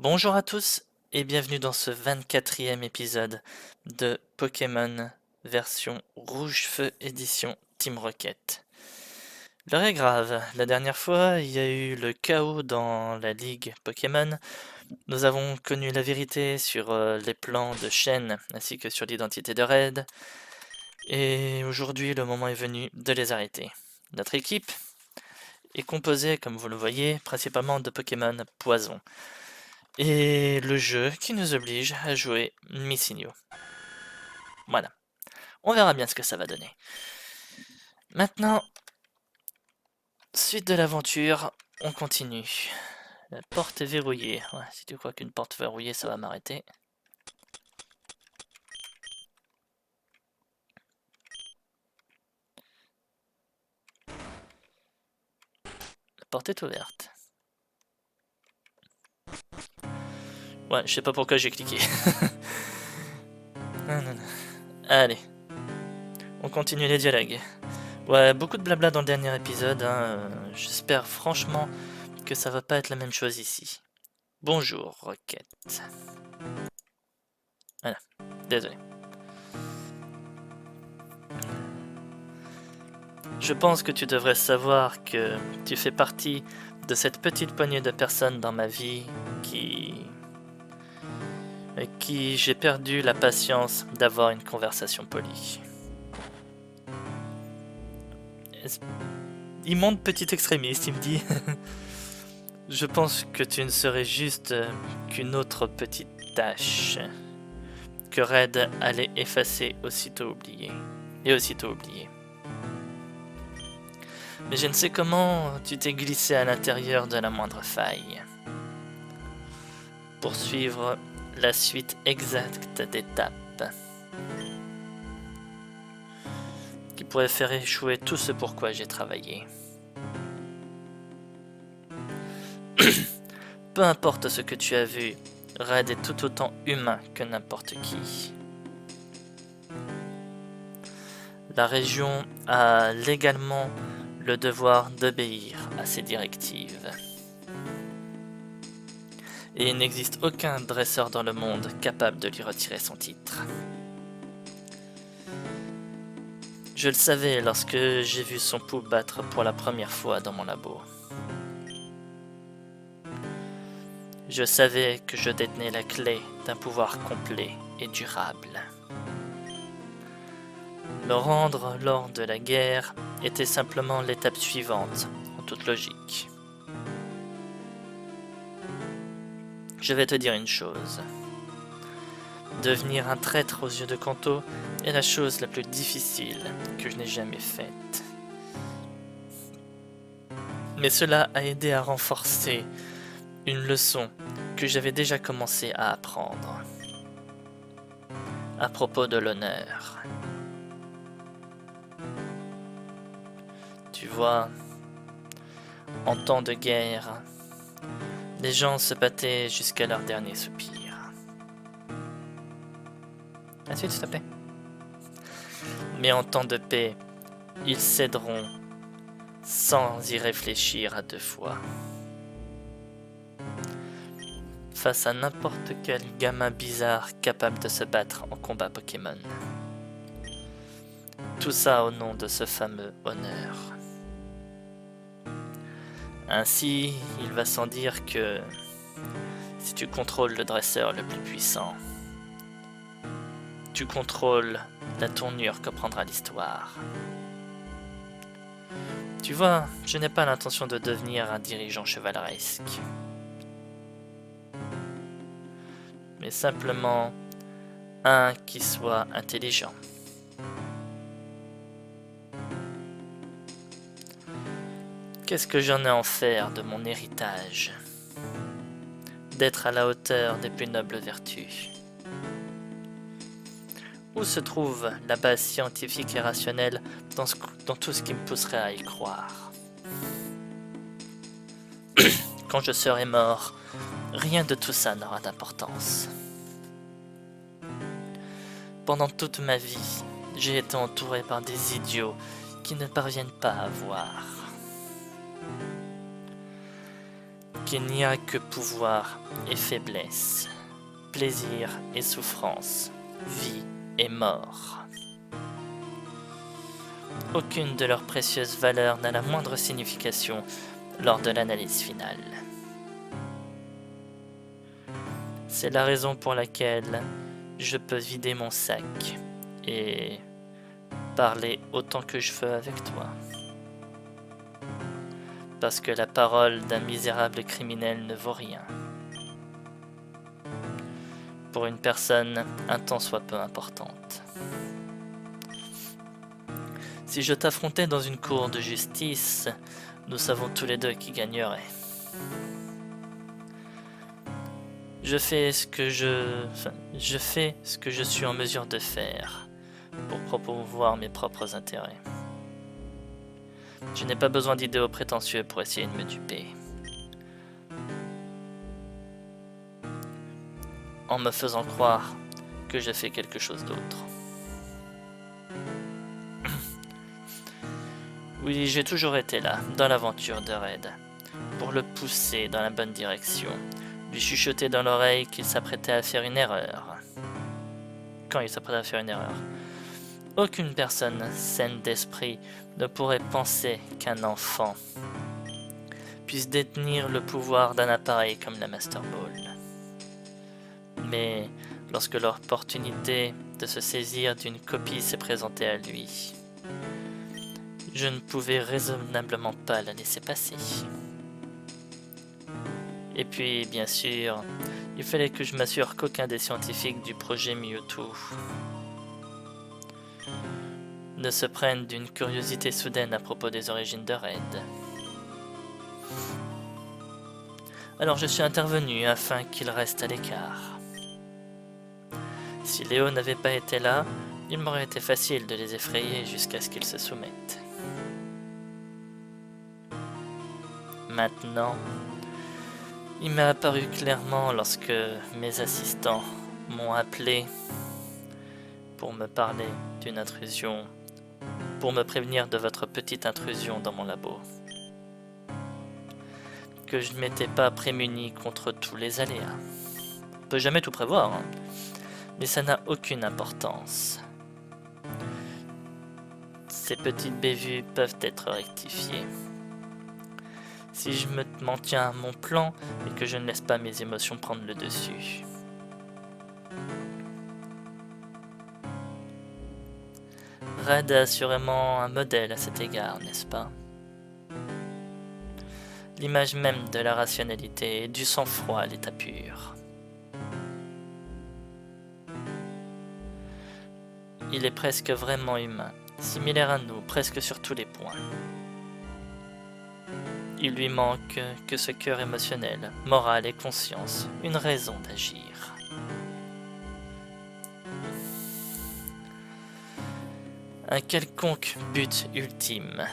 Bonjour à tous et bienvenue dans ce 24e épisode de Pokémon version Rouge Feu édition Team Rocket. L'heure est grave, la dernière fois il y a eu le chaos dans la ligue Pokémon, nous avons connu la vérité sur les plans de Shen ainsi que sur l'identité de Red, et aujourd'hui le moment est venu de les arrêter. Notre équipe est composée, comme vous le voyez, principalement de Pokémon poison. Et le jeu qui nous oblige à jouer Missigno. Voilà, on verra bien ce que ça va donner. Maintenant, suite de l'aventure, on continue. La porte est verrouillée. Ouais, si tu crois qu'une porte verrouillée, ça va m'arrêter. La porte est ouverte. Ouais, je sais pas pourquoi j'ai cliqué. Allez, on continue les dialogues. Ouais, beaucoup de blabla dans le dernier épisode. J'espère franchement que ça va pas être la même chose ici. Bonjour, Rocket. Voilà, désolé. Je pense que tu devrais savoir que tu fais partie de cette petite poignée de personnes dans ma vie avec qui j'ai perdu la patience d'avoir une conversation polie. Il monte petit extrémiste, il me dit. Je pense que tu ne serais juste qu'une autre petite tâche que Red allait effacer aussitôt oubliée. Et aussitôt oubliée. Mais je ne sais comment tu t'es glissé à l'intérieur de la moindre faille. Pour suivre la suite exacte d'étapes qui pourrait faire échouer tout ce pour quoi j'ai travaillé. Peu importe ce que tu as vu, Red est tout autant humain que n'importe qui. La région a légalement le devoir d'obéir à ses directives. Et il n'existe aucun dresseur dans le monde capable de lui retirer son titre. Je le savais lorsque j'ai vu son pouls battre pour la première fois dans mon labo. Je savais que je détenais la clé d'un pouvoir complet et durable. Le rendre lors de la guerre était simplement l'étape suivante, en toute logique. Je vais te dire une chose. Devenir un traître aux yeux de Kanto est la chose la plus difficile que je n'ai jamais faite. Mais cela a aidé à renforcer une leçon que j'avais déjà commencé à apprendre. À propos de l'honneur. Tu vois, en temps de guerre, les gens se battaient jusqu'à leur dernier soupir. Ensuite, s'il te plaît. Mais en temps de paix, ils céderont sans y réfléchir à deux fois. Face à n'importe quel gamin bizarre capable de se battre en combat Pokémon. Tout ça au nom de ce fameux honneur. Ainsi, il va sans dire que si tu contrôles le dresseur le plus puissant, tu contrôles la tournure que prendra l'histoire. Tu vois, je n'ai pas l'intention de devenir un dirigeant chevaleresque. Mais simplement un qui soit intelligent. Qu'est-ce que j'en ai à en faire de mon héritage? D'être à la hauteur des plus nobles vertus. Où se trouve la base scientifique et rationnelle dans tout ce qui me pousserait à y croire? Quand je serai mort, rien de tout ça n'aura d'importance. Pendant toute ma vie, j'ai été entouré par des idiots qui ne parviennent pas à voir. qu'il n'y a que pouvoir et faiblesse, plaisir et souffrance, vie et mort. Aucune de leurs précieuses valeurs n'a la moindre signification lors de l'analyse finale. C'est la raison pour laquelle je peux vider mon sac et parler autant que je veux avec toi. Parce que la parole d'un misérable criminel ne vaut rien. Pour une personne un tant soit peu importante. Si je t'affrontais dans une cour de justice, nous savons tous les deux qui gagnerait. Je fais ce que je suis en mesure de faire pour promouvoir mes propres intérêts. Je n'ai pas besoin d'idéaux prétentieux pour essayer de me duper. En me faisant croire que je fais quelque chose d'autre. Oui, j'ai toujours été là, dans l'aventure de Red, pour le pousser dans la bonne direction, lui chuchoter dans l'oreille qu'il s'apprêtait à faire une erreur. Quand il s'apprêtait à faire une erreur. Aucune personne saine d'esprit ne pourrait penser qu'un enfant puisse détenir le pouvoir d'un appareil comme la Master Ball. Mais lorsque l'opportunité de se saisir d'une copie s'est présentée à lui, je ne pouvais raisonnablement pas la laisser passer. Et puis, bien sûr, il fallait que je m'assure qu'aucun des scientifiques du projet Mewtwo ne se prenne d'une curiosité soudaine à propos des origines de Red. Alors je suis intervenu afin qu'il reste à l'écart. Si Léo n'avait pas été là, il m'aurait été facile de les effrayer jusqu'à ce qu'ils se soumettent. Maintenant, il m'est apparu clairement lorsque mes assistants m'ont appelé pour me parler d'une intrusion, pour me prévenir de votre petite intrusion dans mon labo. Que je ne m'étais pas prémuni contre tous les aléas. On peut jamais tout prévoir, hein. Mais ça n'a aucune importance. Ces petites bévues peuvent être rectifiées. Si je m'en tiens à mon plan et que je ne laisse pas mes émotions prendre le dessus. Red est assurément un modèle à cet égard, n'est-ce pas? L'image même de la rationalité et du sang-froid à l'état pur. Il est presque vraiment humain, similaire à nous, presque sur tous les points. Il lui manque que ce cœur émotionnel, moral et conscience, une raison d'agir. Un quelconque but ultime,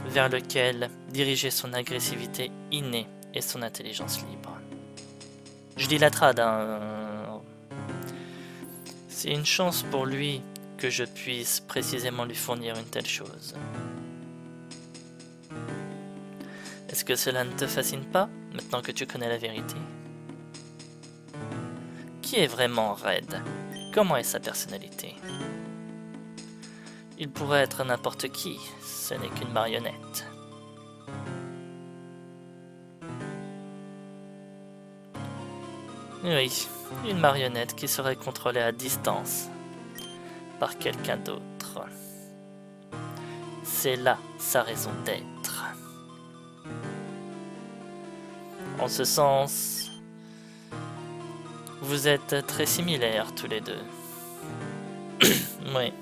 vers lequel diriger son agressivité innée et son intelligence libre. Je lis la trad, hein. C'est une chance pour lui que je puisse précisément lui fournir une telle chose. Est-ce que cela ne te fascine pas, maintenant que tu connais la vérité? Qui est vraiment Red? Comment est sa personnalité? Il pourrait être n'importe qui, ce n'est qu'une marionnette. Oui, une marionnette qui serait contrôlée à distance par quelqu'un d'autre. C'est là sa raison d'être. En ce sens, vous êtes très similaires tous les deux. Oui,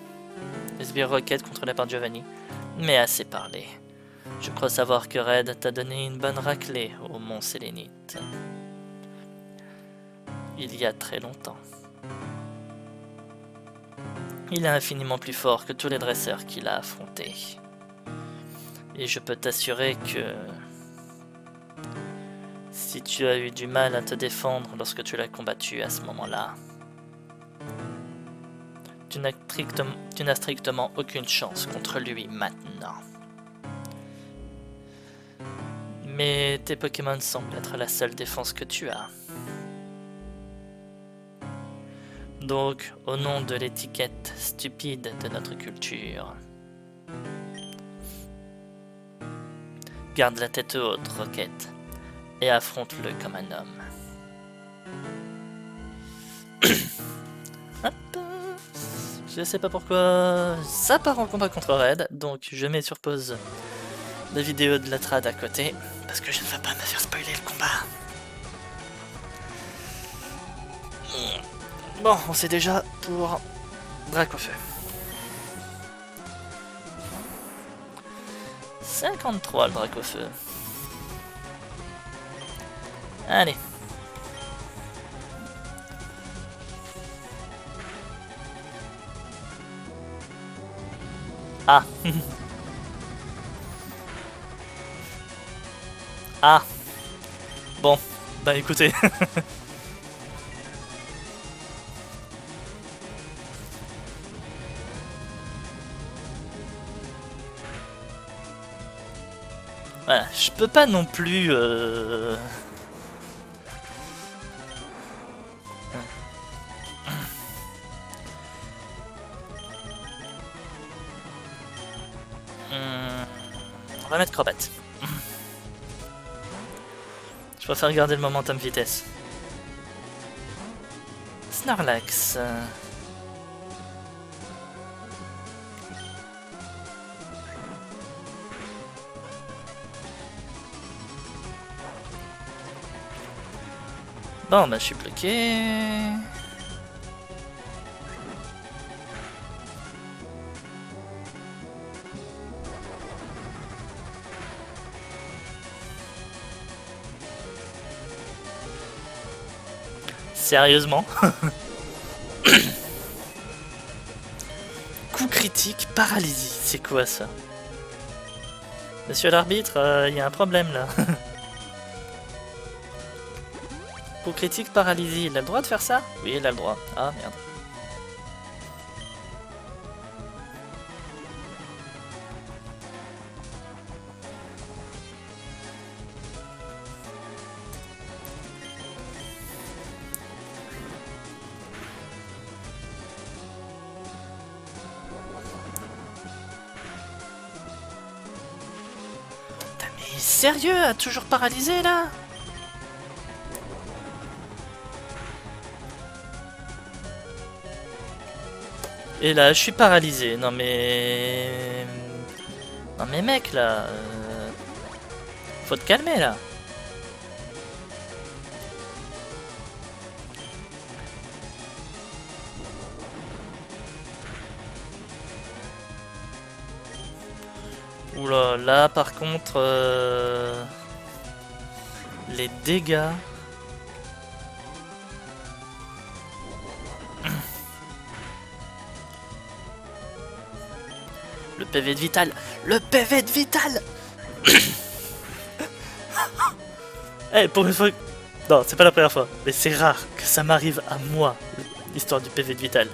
le Sbire Rocket contre la part de Giovanni, mais assez parlé. Je crois savoir que Red t'a donné une bonne raclée au Mont Sélénite. Il y a très longtemps. Il est infiniment plus fort que tous les dresseurs qu'il a affrontés. Et je peux t'assurer que si tu as eu du mal à te défendre lorsque tu l'as combattu à ce moment-là, tu n'as strictement aucune chance contre lui maintenant. Mais tes Pokémon semblent être la seule défense que tu as. Donc, au nom de l'étiquette stupide de notre culture, garde la tête haute, Rocket, et affronte-le comme un homme. Hop. Je sais pas pourquoi ça part en combat contre Red, donc je mets sur pause la vidéo de la trad à côté, parce que je ne veux pas me faire spoiler le combat. Bon, on sait déjà pour Dracofeu. 53 le Dracofeu. Allez. Ah. Ah. Bon, bah écoutez. Voilà, je peux pas non plus... On va mettre Crobat. Je préfère garder le momentum vitesse. Snorlax. Bon, bah je suis bloqué. Sérieusement? Coup critique, paralysie. C'est quoi ça? Monsieur l'arbitre, il y a un problème là. Coup critique, paralysie. Il a le droit de faire ça? Oui, il a le droit. Ah merde. Mais sérieux, toujours paralysé là? Et là, je suis paralysé. Non mais... Non mais mec là... Faut te calmer là. Oula, là par contre... Les dégâts... Le PV de Vital. Le PV de Vital. Eh, pour une fois... Non, c'est pas la première fois. Mais c'est rare que ça m'arrive à moi, l'histoire du PV de Vital.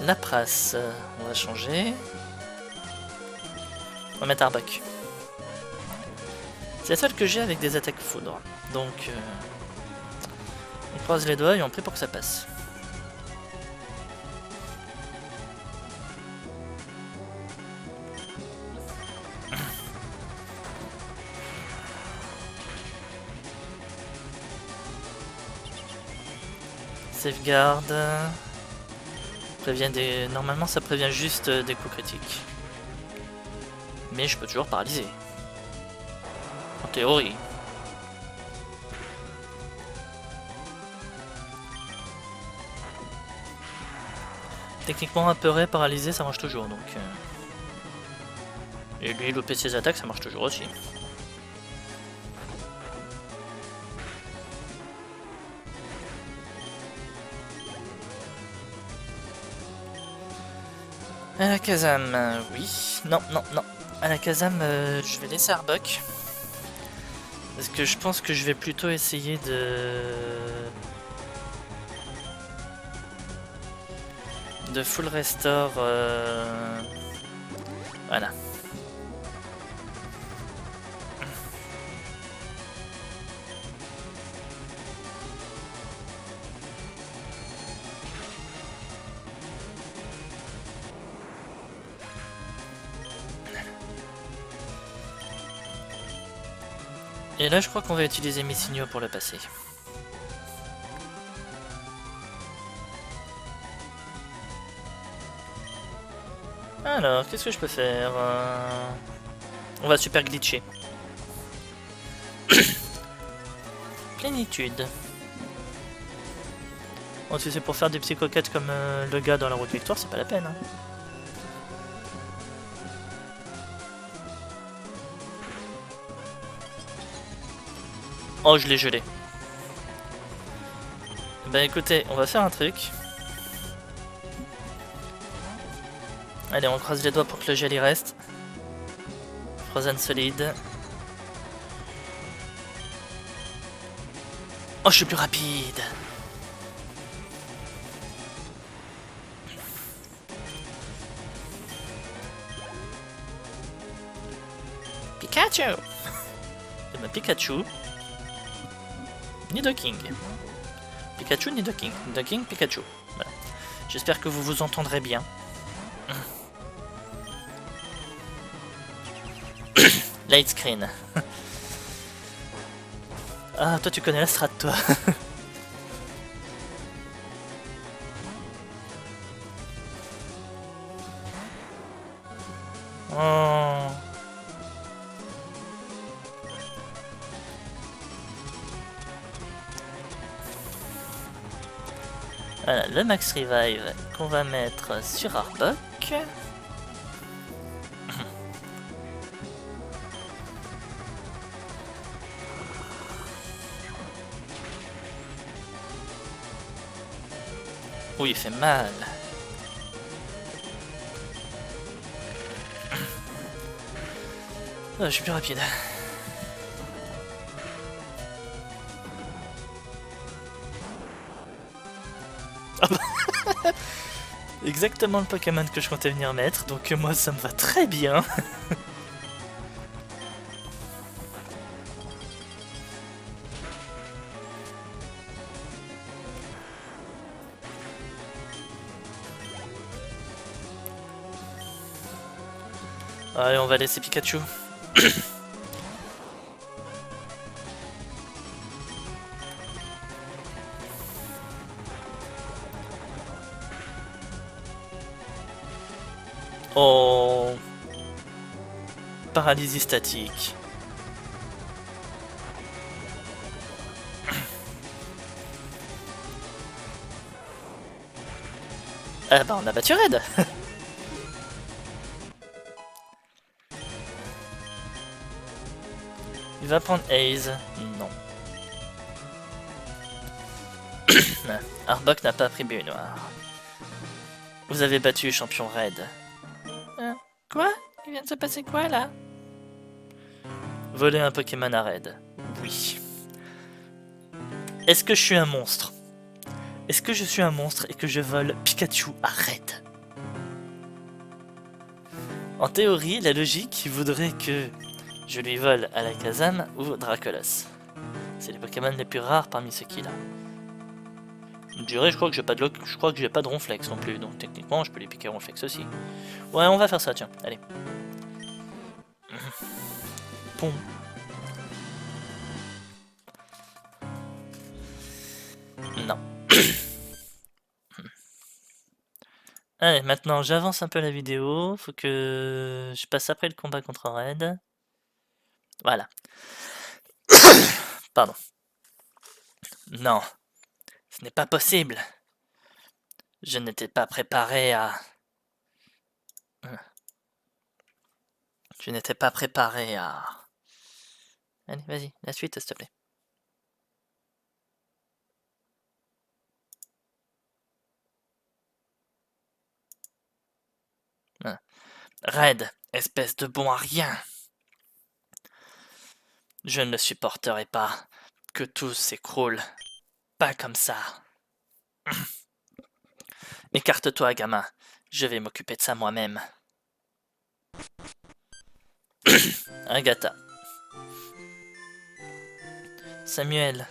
La prasse, on va changer. On va mettre Arbok. C'est la seule que j'ai avec des attaques foudre. Donc, on croise les doigts et on prie pour que ça passe. Safeguard. Prévient des... Normalement ça prévient juste des coups critiques. Mais je peux toujours paralyser. En théorie. Techniquement apeuré, paralysé, ça marche toujours donc. Et lui louper ses attaques, ça marche toujours aussi. Alakazam, oui. Non, non, non. Alakazam, je vais laisser Arbok. Parce que je pense que je vais plutôt essayer de full restore. Voilà. Et là, je crois qu'on va utiliser mes signaux pour le passer. Alors, qu'est-ce que je peux faire On va super glitcher. Plénitude. Bon, si c'est pour faire des petits coquettes comme le gars dans la route victoire, c'est pas la peine. Hein. Oh, je l'ai gelé. Bah écoutez, on va faire un truc. Allez, on croise les doigts pour que le gel y reste. Frozen solide. Oh, je suis plus rapide. Pikachu. Et ben Pikachu. Nidoking. Pikachu, Nidoking. Nidoking, Pikachu. Voilà. J'espère que vous vous entendrez bien. Light screen. Ah, toi tu connais la strat, toi. Oh. Voilà, le max revive qu'on va mettre sur Arbok. Oui, il fait mal. Oh, je suis plus rapide. Ah bah exactement le Pokémon que je comptais venir mettre, donc moi ça me va très bien. Allez, on va laisser Pikachu. Oh. Paralysie statique. Ah bah on a battu Red. Il va prendre Haze. Non. Arbok n'a pas pris Noir. Vous avez battu champion Red. Quoi? Il vient de se passer quoi là? Voler un Pokémon à Red. Oui. Est-ce que je suis un monstre? Est-ce que je suis un monstre et que je vole Pikachu à Red? En théorie, la logique voudrait que je lui vole Alakazam ou Dracolos. C'est les Pokémon les plus rares parmi ceux qu'il a. Je dirais, je crois que j'ai pas de Ronflex non plus, donc techniquement je peux les piquer Ronflex aussi. Ouais, on va faire ça, tiens, allez. Pom. Non. Allez, maintenant j'avance un peu la vidéo, faut que je passe après le combat contre Red. Voilà. Pardon. Non, ce n'est pas possible. Je n'étais pas préparé à... Je n'étais pas préparé à... Allez, vas-y, la suite, s'il te plaît. Red, espèce de bon à rien. Je ne le supporterai pas. Que tout s'écroule. Pas comme ça. Écarte-toi, gamin. Je vais m'occuper de ça moi-même. Agatha. Samuel.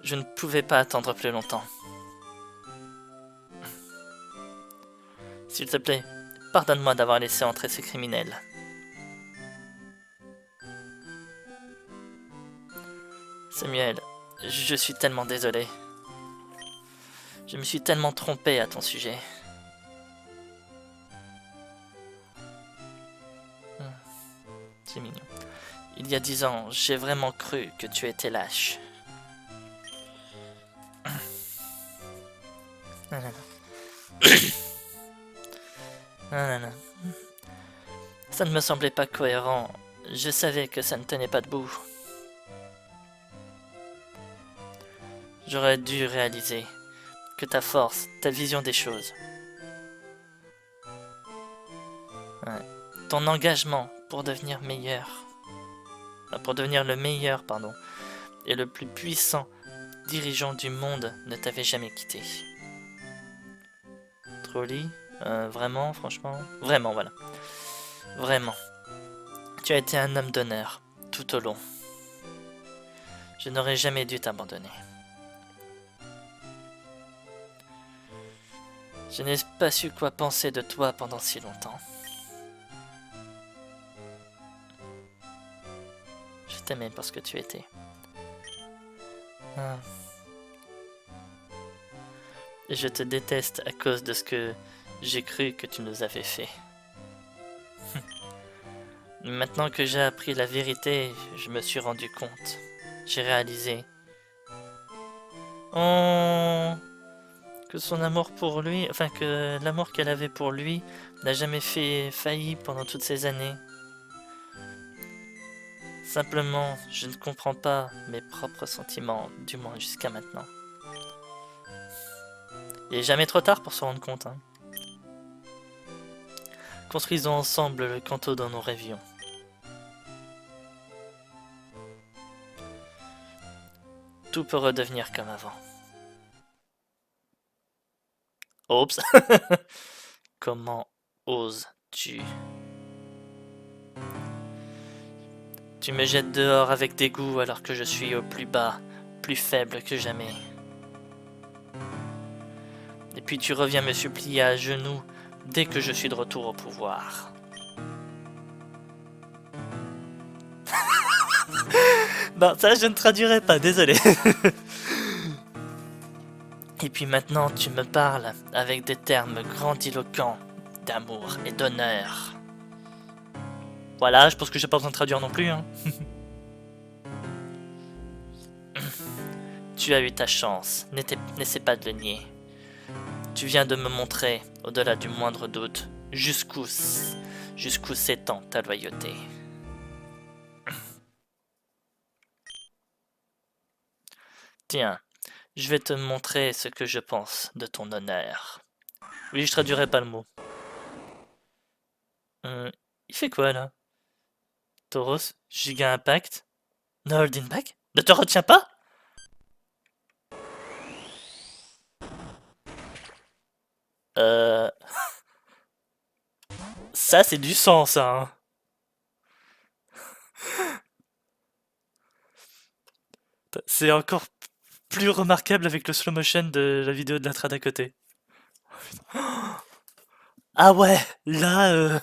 Je ne pouvais pas attendre plus longtemps. S'il te plaît, pardonne-moi d'avoir laissé entrer ces criminels. Samuel, je suis tellement désolé. Je me suis tellement trompé à ton sujet. C'est mignon. Il y a 10 ans, j'ai vraiment cru que tu étais lâche. Ah là là. Ah là là. Ça ne me semblait pas cohérent. Je savais que ça ne tenait pas debout. J'aurais dû réaliser que ta force, ta vision des choses, ouais, ton engagement pour devenir meilleur, pour devenir le meilleur, pardon, et le plus puissant dirigeant du monde ne t'avait jamais quitté. Trolly, vraiment, franchement, vraiment, voilà. Vraiment. Tu as été un homme d'honneur, tout au long. Je n'aurais jamais dû t'abandonner. Je n'ai pas su quoi penser de toi pendant si longtemps. Je t'aimais pour ce que tu étais. Ah. Et je te déteste à cause de ce que j'ai cru que tu nous avais fait. Maintenant que j'ai appris la vérité, je me suis rendu compte. J'ai réalisé. Oh, que son amour pour lui, enfin que l'amour qu'elle avait pour lui n'a jamais fait failli pendant toutes ces années. Simplement, je ne comprends pas mes propres sentiments, du moins jusqu'à maintenant. Il n'est jamais trop tard pour se rendre compte. Hein. Construisons ensemble le canto dont nous rêvions. Tout peut redevenir comme avant. Oups. Comment oses-tu? Tu me jettes dehors avec dégoût alors que je suis au plus bas, plus faible que jamais. Et puis tu reviens me supplier à genoux dès que je suis de retour au pouvoir. Bon, ça je ne traduirai pas, désolé. Et puis maintenant tu me parles avec des termes grandiloquents d'amour et d'honneur. Voilà, je pense que j'ai pas besoin de traduire non plus. Hein. Tu as eu ta chance, n'essaie pas de le nier. Tu viens de me montrer, au-delà du moindre doute, jusqu'où s'étend ta loyauté. Tiens, je vais te montrer ce que je pense de ton honneur. Oui, je traduirai pas le mot. Il fait quoi là? Tauros, Giga Impact, No Holding Back? Ne te retiens pas? Ça c'est du sang ça. Hein. C'est encore plus remarquable avec le slow motion de la vidéo de la trad à côté. Ah ouais, là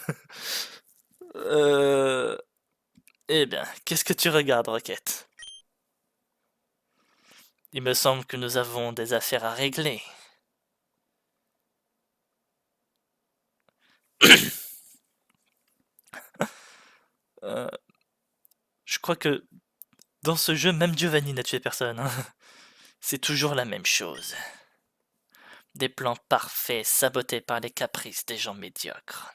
Eh bien, qu'est-ce que tu regardes, Rocket? Il me semble que nous avons des affaires à régler. Je crois que dans ce jeu, même Giovanni n'a tué personne. Hein. C'est toujours la même chose. Des plans parfaits sabotés par les caprices des gens médiocres.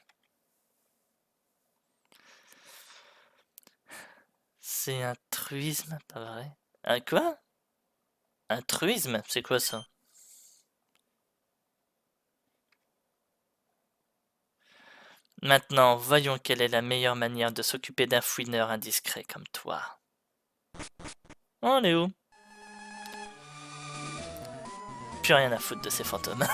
C'est un truisme, pas vrai? Un quoi? Un truisme? C'est quoi ça? Maintenant, voyons quelle est la meilleure manière de s'occuper d'un fouineur indiscret comme toi. Oh, Léo. Plus rien à foutre de ces fantômes.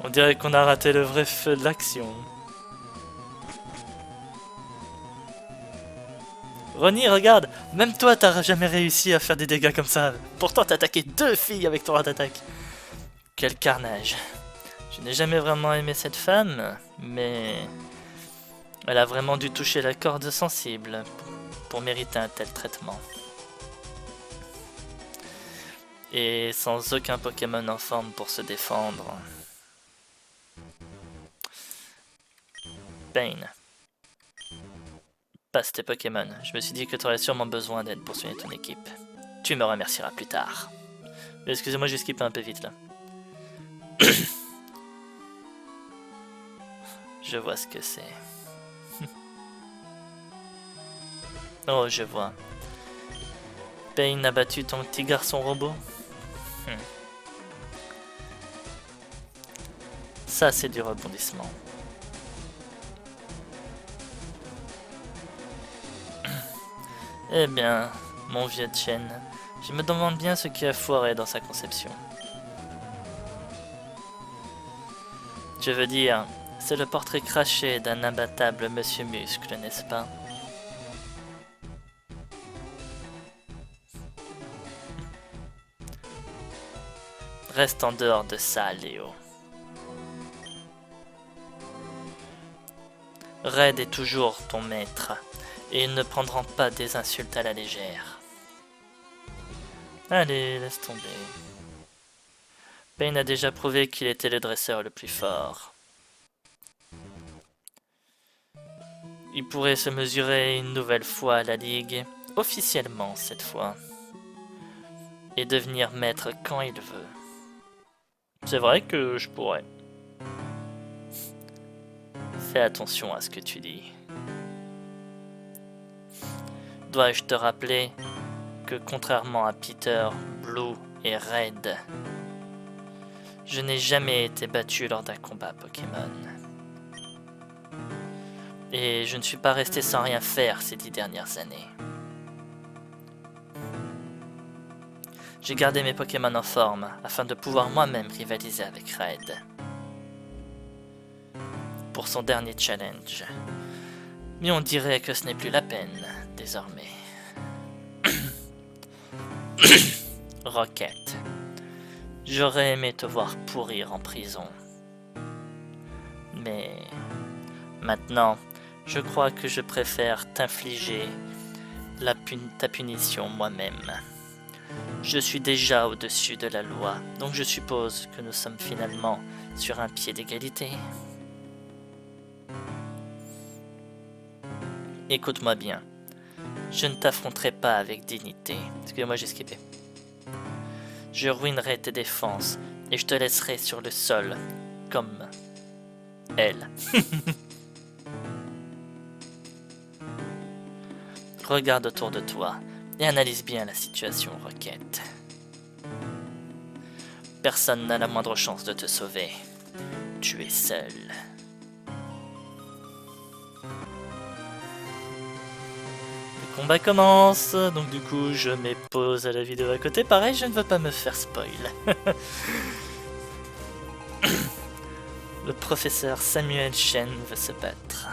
On dirait qu'on a raté le vrai feu de l'action. Ronnie, regarde, même toi t'as jamais réussi à faire des dégâts comme ça. Pourtant t'as attaqué 2 filles avec ton rat d'attaque. Quel carnage. Je n'ai jamais vraiment aimé cette femme, mais elle a vraiment dû toucher la corde sensible. pour mériter un tel traitement. Et sans aucun Pokémon en forme pour se défendre. Pain. Passe tes Pokémon. Je me suis dit que tu aurais sûrement besoin d'aide pour soigner ton équipe. Tu me remercieras plus tard. Excusez-moi, j'ai skippé un peu vite là. Je vois ce que c'est. Oh, je vois. Pain a battu ton petit garçon robot. Ça, c'est du rebondissement. Eh bien, mon vieux Chen, je me demande bien ce qui a foiré dans sa conception. Je veux dire, c'est le portrait craché d'un imbattable Monsieur Muscle, n'est-ce pas? Reste en dehors de ça, Léo. Red est toujours ton maître, et ils ne prendront pas des insultes à la légère. Allez, laisse tomber. Pain a déjà prouvé qu'il était le dresseur le plus fort. Il pourrait se mesurer une nouvelle fois à la Ligue, officiellement cette fois, et devenir maître quand il veut. C'est vrai que je pourrais. Fais attention à ce que tu dis. Dois-je te rappeler que contrairement à Peter, Blue et Red, je n'ai jamais été battu lors d'un combat Pokémon. Et je ne suis pas resté sans rien faire ces 10 dernières années. J'ai gardé mes Pokémon en forme afin de pouvoir moi-même rivaliser avec Red pour son dernier challenge. Mais on dirait que ce n'est plus la peine désormais. Rocket, j'aurais aimé te voir pourrir en prison. Mais maintenant, je crois que je préfère t'infliger ta punition moi-même. Je suis déjà au-dessus de la loi, donc je suppose que nous sommes finalement sur un pied d'égalité. Écoute-moi bien, je ne t'affronterai pas avec dignité. Excusez-moi, j'ai skippé. Je ruinerai tes défenses et je te laisserai sur le sol, comme elle. Regarde autour de toi et analyse bien la situation, Rocket. Personne n'a la moindre chance de te sauver. Tu es seul. Le combat commence, donc du coup je mets pause à la vidéo à côté. Pareil, je ne veux pas me faire spoil. Le professeur Samuel Chen veut se battre.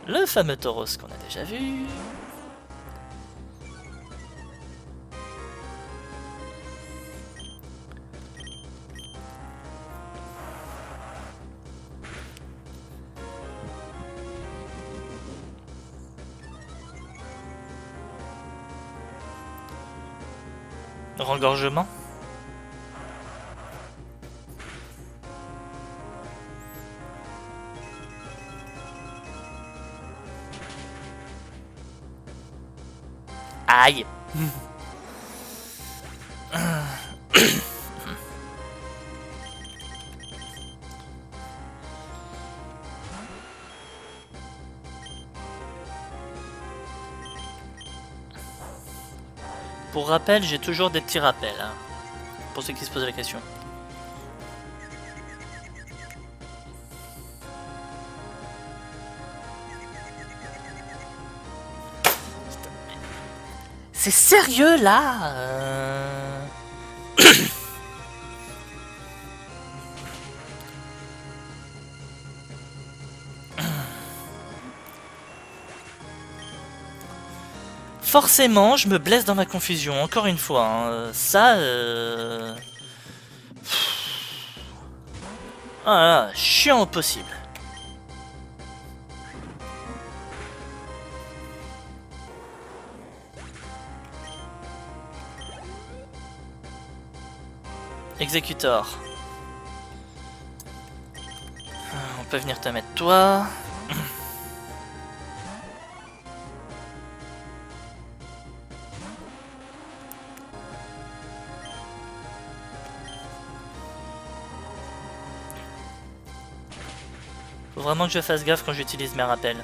Le fameux Tauros qu'on a déjà vu. Rengorgement. Aïe. Pour rappel, j'ai toujours des petits rappels, hein, pour ceux qui se posent la question. C'est sérieux là Forcément, je me blesse dans ma confusion, encore une fois. Hein. Ça... Ah là, chiant au possible. Executor. On peut venir te mettre toi. Faut vraiment que je fasse gaffe quand j'utilise mes rappels.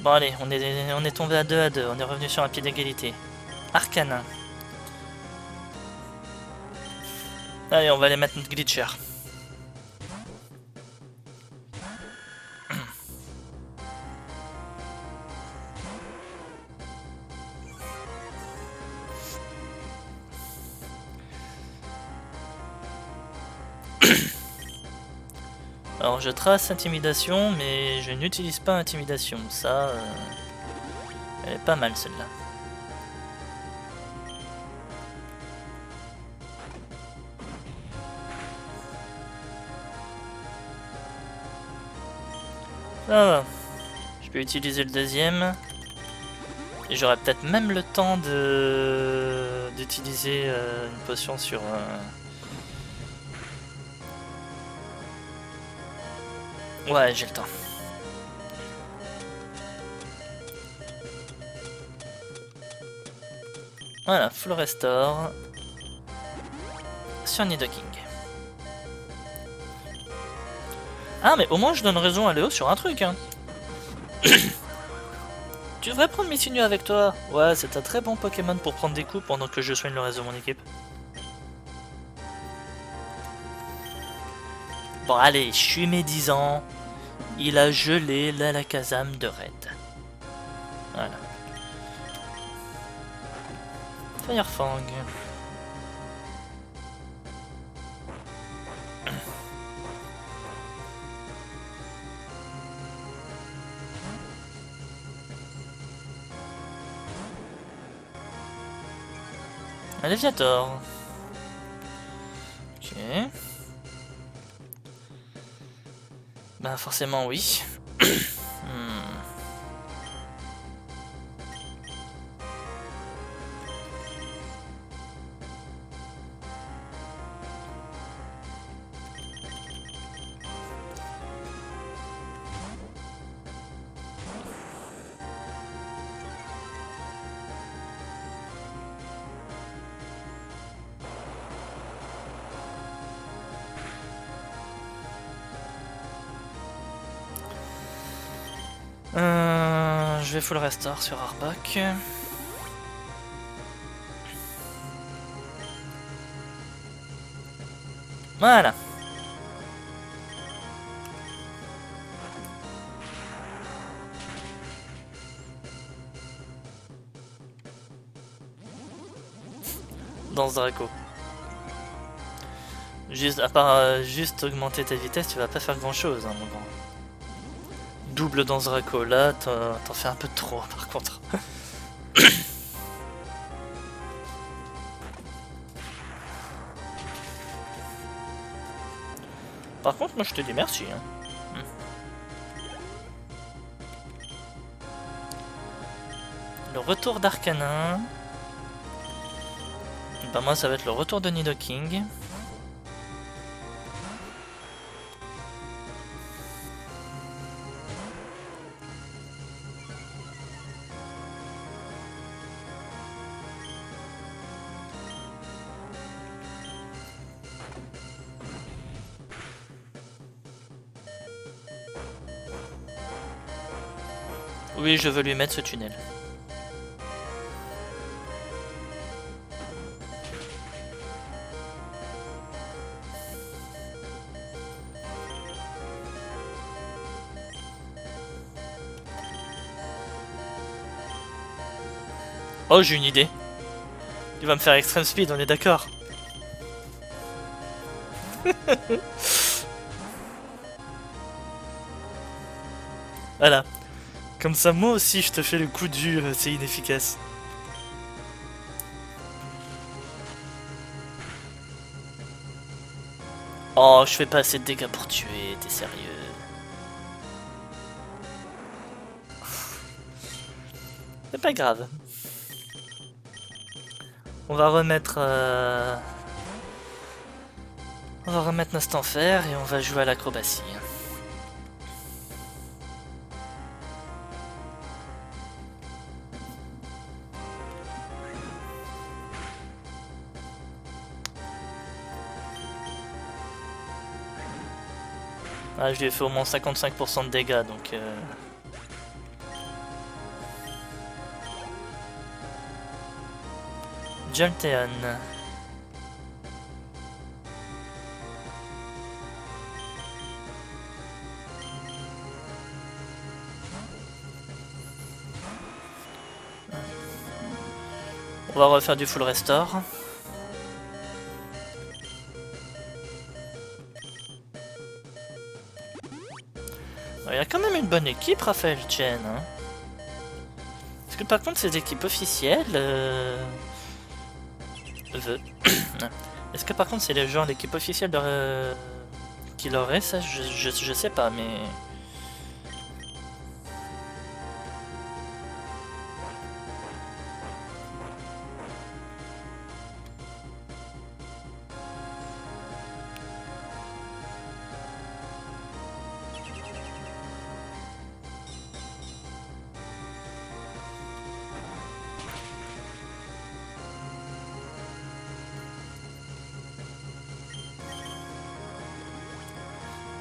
Bon allez, on est tombé à 2, on est revenu sur un pied d'égalité. Arcanin. Allez, on va aller mettre notre glitcher. Alors je trace intimidation, mais je n'utilise pas intimidation. Ça, elle est pas mal celle-là. Ça va. Je peux utiliser le deuxième. Et j'aurai peut-être même le temps d'utiliser une potion sur... Ouais, j'ai le temps. Voilà, full restore. Sur Nidoking. Ah, mais au moins je donne raison à Léo sur un truc, hein. Tu devrais prendre Missinu avec toi. Ouais, c'est un très bon Pokémon pour prendre des coups pendant que je soigne le reste de mon équipe. Bon, allez, je suis médisant. Il a gelé l'Alakazam de Red. Voilà. Firefang. Léviator. Ok. Bah forcément oui. Je vais full restore sur Arbok. Voilà. Dans ce Draco. Juste, à part juste augmenter ta vitesse, tu vas pas faire grand chose, hein, mon grand. Double dans ce Draco, là, t'en fais un peu trop, par contre. Par contre, moi je te dis merci. Hein. Le retour d'Arcanin. Ben moi ça va être le retour de Nidoking. Oui, je veux lui mettre ce tunnel. Oh, j'ai une idée. Il va me faire extreme speed, on est d'accord. Voilà. Comme ça, moi aussi, je te fais le coup dur, c'est inefficace. Oh, je fais pas assez de dégâts pour tuer, t'es sérieux? C'est pas grave. On va remettre... On va remettre notre enfer et on va jouer à l'acrobatie. Ah, je lui ai fait au moins 55% de dégâts, donc... Jolteon. On va refaire du full restore. Il y a quand même une bonne équipe, Raphaël Chen. Hein. Est-ce que par contre ces équipes officielles... Est-ce que par contre c'est le genre d'équipe officielle de... qu'il aurait ça je sais pas, mais...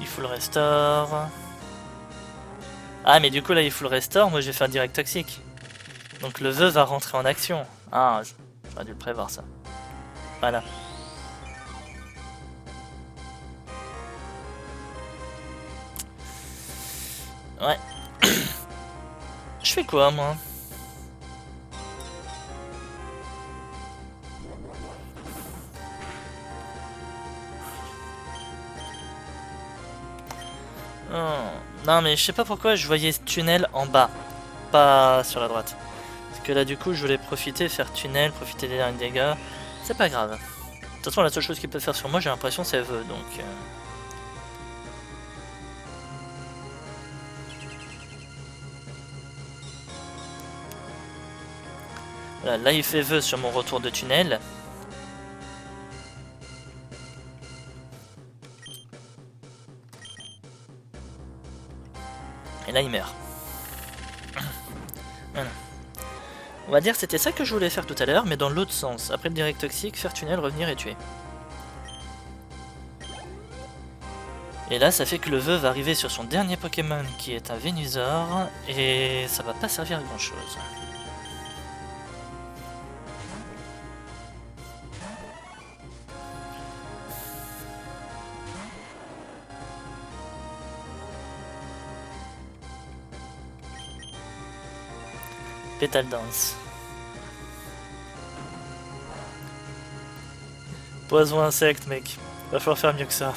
Il faut le restore. Ah mais du coup là il faut le restore, moi je vais faire direct toxique. Donc le vœu va rentrer en action. Ah, j'aurais dû le prévoir ça. Voilà. Ouais. Je fais quoi moi? Oh. Non mais je sais pas pourquoi je voyais ce tunnel en bas, pas sur la droite. Parce que là du coup je voulais profiter, faire tunnel, profiter des derniers dégâts. C'est pas grave. De toute façon la seule chose qu'il peut faire sur moi j'ai l'impression c'est vœu donc... Voilà, là il fait vœu sur mon retour de tunnel. Et là il meurt. Voilà. On va dire que c'était ça que je voulais faire tout à l'heure, mais dans l'autre sens. Après le direct toxique, faire tunnel, revenir et tuer. Et là ça fait que le vœu va arriver sur son dernier Pokémon qui est un Venusaur, et ça va pas servir à grand chose. Pétale Dance. Poison insecte, mec. Va falloir faire mieux que ça.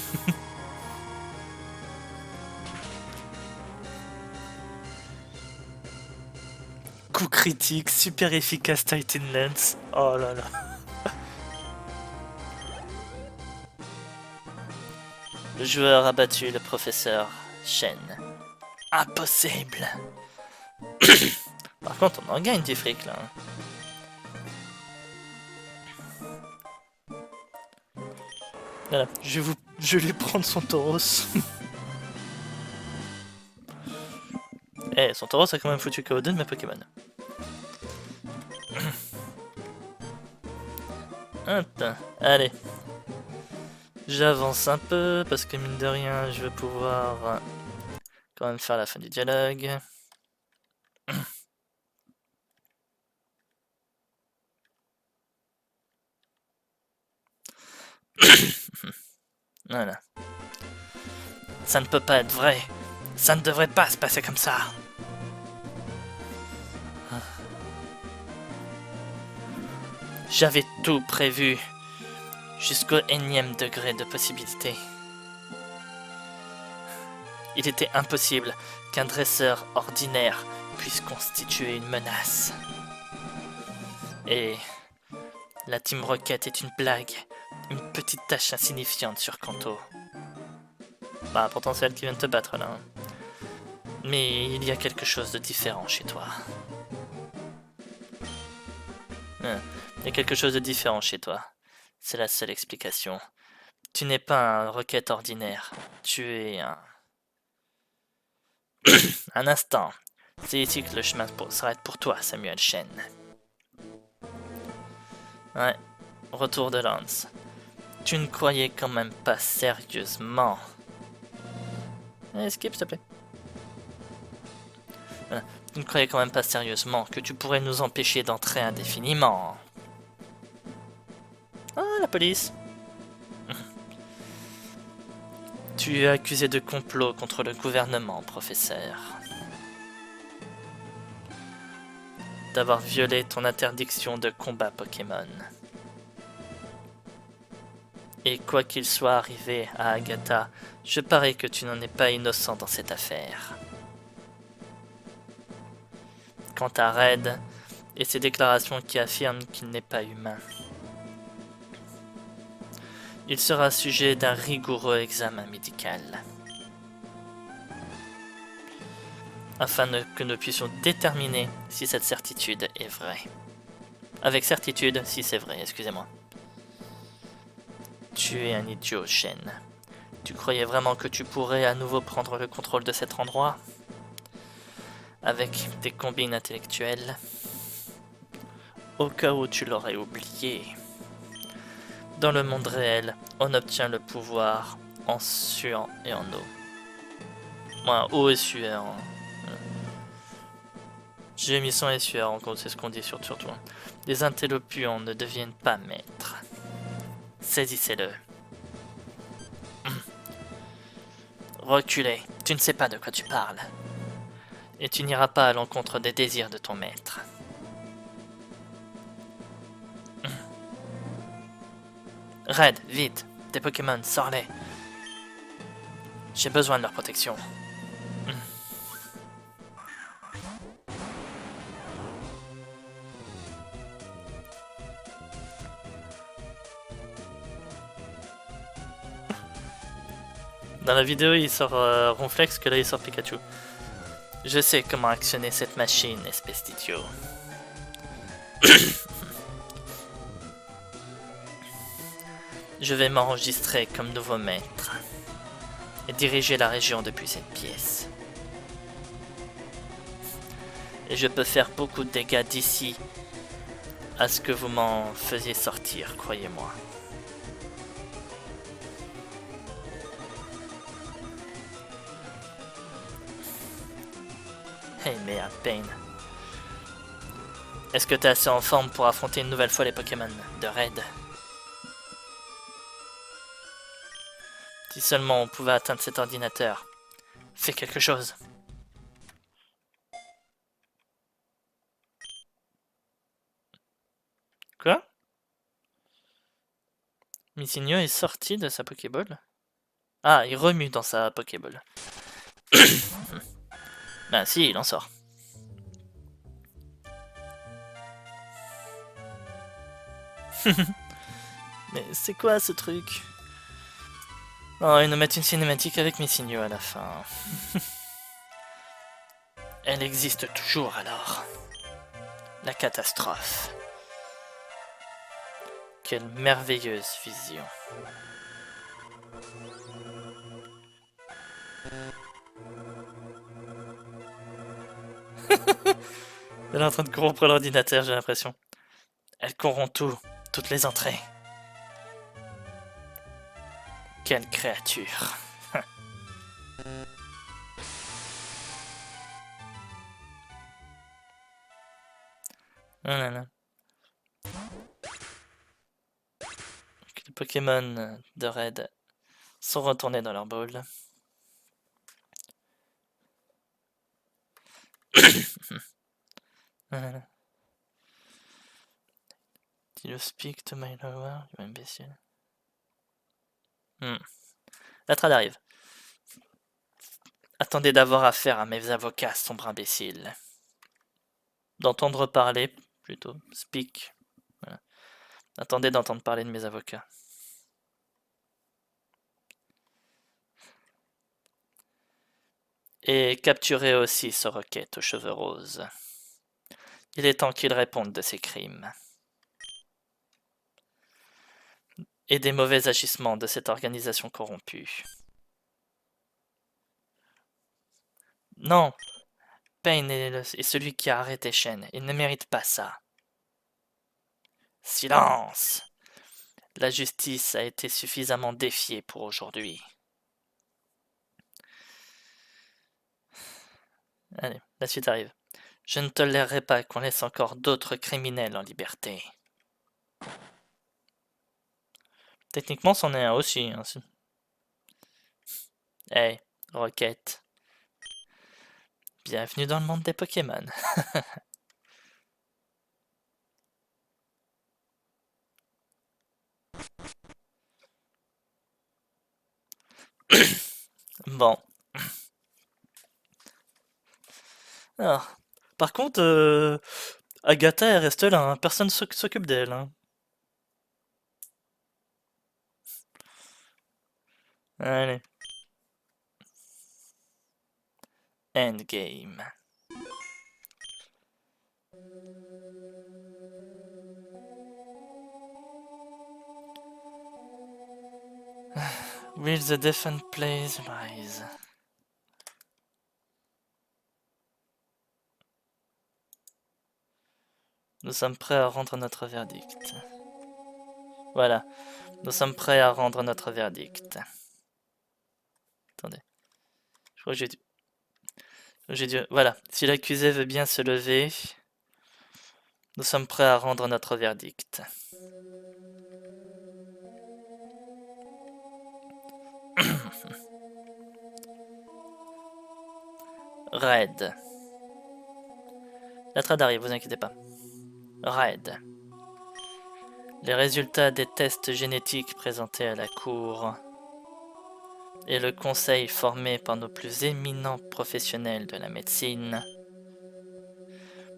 Coup critique, super efficace Titan Lance. Oh là là. Le joueur a battu le professeur Shen. Impossible. Par contre, on en gagne des frics là. Voilà, je vais lui prendre son tauros. Eh, son tauros a quand même foutu KO2 de mes Pokémon. Hop, allez. J'avance un peu parce que mine de rien, je vais pouvoir quand même faire la fin du dialogue. Voilà. Ça ne peut pas être vrai. Ça ne devrait pas se passer comme ça. J'avais tout prévu. Jusqu'au énième degré de possibilité. Il était impossible qu'un dresseur ordinaire puisse constituer une menace. Et la Team Rocket est une blague. Une petite tâche insignifiante sur Kanto. Bah, pourtant c'est elle qui vient de te battre là. Hein. Mais il y a quelque chose de différent chez toi. Il y a quelque chose de différent chez toi. C'est la seule explication. Tu n'es pas un Rocket ordinaire. Tu es un... un instant. C'est ici que le chemin s'arrête pour toi, Samuel Shen. Ouais, retour de Lance. Tu ne croyais quand même pas sérieusement. Skip, s'il te plaît. Voilà. Tu ne croyais quand même pas sérieusement que tu pourrais nous empêcher d'entrer indéfiniment. Ah, la police. Tu es accusé de complot contre le gouvernement, professeur. D'avoir violé ton interdiction de combat Pokémon. Et quoi qu'il soit arrivé à Agatha, je parie que tu n'en es pas innocent dans cette affaire. Quant à Red et ses déclarations qui affirment qu'il n'est pas humain, il sera sujet d'un rigoureux examen médical. Afin que nous puissions déterminer si cette certitude est vraie. Avec certitude, si c'est vrai, excusez-moi. Tu es un idiot, Shen. Tu croyais vraiment que tu pourrais à nouveau prendre le contrôle de cet endroit? Avec tes combines intellectuelles? Au cas où tu l'aurais oublié. Dans le monde réel, on obtient le pouvoir en suant et en eau. Moi, eau et sueur. J'ai mis sang et sueur, en gros, c'est ce qu'on dit surtout. Les interlopus ne deviennent pas maîtres. Saisissez-le. Reculez, tu ne sais pas de quoi tu parles. Et tu n'iras pas à l'encontre des désirs de ton maître. Red, vite, tes Pokémon, sors-les. J'ai besoin de leur protection. Dans la vidéo, il sort Ronflex, que là il sort Pikachu. Je sais comment actionner cette machine, espèce d'idiot. Je vais m'enregistrer comme nouveau maître et diriger la région depuis cette pièce. Et je peux faire beaucoup de dégâts d'ici à ce que vous m'en faisiez sortir, croyez-moi. Hey merde, Pain. Est-ce que t'es assez en forme pour affronter une nouvelle fois les Pokémon de Red? Si seulement on pouvait atteindre cet ordinateur. Fais quelque chose. Quoi? Missigno est sorti de sa Pokéball? Ah, il remue dans sa Pokéball. Ben si, il en sort. Mais c'est quoi ce truc? Oh, ils nous mettent une cinématique avec Missigno à la fin. Elle existe toujours alors. La catastrophe. Quelle merveilleuse vision. Elle est en train de corrompre l'ordinateur, j'ai l'impression. Elle corrompt tout, toutes les entrées. Quelle créature. Oh là là. Les Pokémon de Red sont retournés dans leur bowl. Did you speak to my lover, you imbécile? La trad arrive. Attendez d'avoir affaire à mes avocats, sombre imbécile. D'entendre parler, plutôt. Speak. Voilà. Attendez d'entendre parler de mes avocats. Et capturez aussi ce Rocket aux cheveux roses. Il est temps qu'il réponde de ses crimes. et des mauvais agissements de cette organisation corrompue. Non, Payne est celui qui a arrêté Shen. Il ne mérite pas ça. Silence! La justice a été suffisamment défiée pour aujourd'hui. Allez, la suite arrive. Je ne tolérerai pas qu'on laisse encore d'autres criminels en liberté. Techniquement, c'en est un aussi. Hein. Hey, Rocket. Bienvenue dans le monde des Pokémon. Bon. Alors, par contre, Agatha, elle reste là. Hein. Personne s'occupe d'elle. Hein. Allez. Endgame. Will the different place rise? Nous sommes prêts à rendre notre verdict. Voilà. Nous sommes prêts à rendre notre verdict. Attendez. Je crois que j'ai dû... Voilà. Si l'accusé veut bien se lever, nous sommes prêts à rendre notre verdict. Red. La trad arrive, vous inquiétez pas. Red. Les résultats des tests génétiques présentés à la cour et le conseil formé par nos plus éminents professionnels de la médecine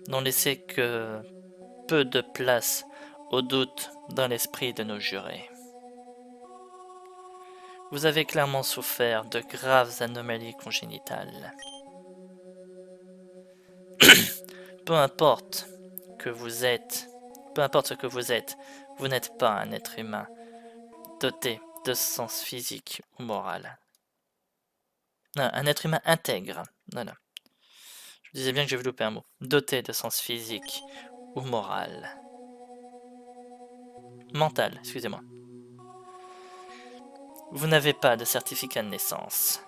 n'ont laissé que peu de place au doute dans l'esprit de nos jurés. Vous avez clairement souffert de graves anomalies congénitales. Peu importe que vous êtes, peu importe ce que vous êtes, vous n'êtes pas un être humain doté de sens physique ou moral. Non, un être humain intègre. Voilà. Je disais bien que j'avais loupé un mot. Doté de sens physique ou moral. Mental, excusez-moi. Vous n'avez pas de certificat de naissance.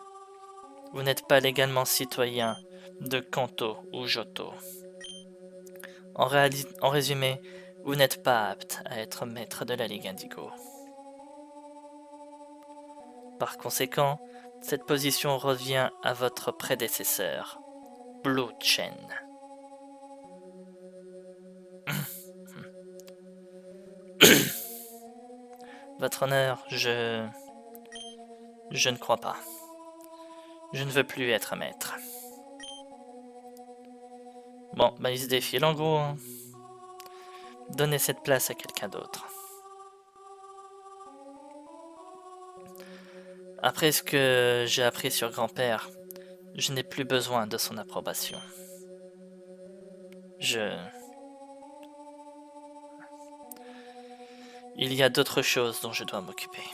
Vous n'êtes pas légalement citoyen de Kanto ou Johto. En résumé, vous n'êtes pas apte à être maître de la Ligue Indigo. Par conséquent, cette position revient à votre prédécesseur, Blue Chen. Votre honneur, je ne crois pas. Je ne veux plus être maître. Bon, bah il se défile en gros. Hein. Donnez cette place à quelqu'un d'autre. Après ce que j'ai appris sur grand-père, je n'ai plus besoin de son approbation. Il y a d'autres choses dont je dois m'occuper.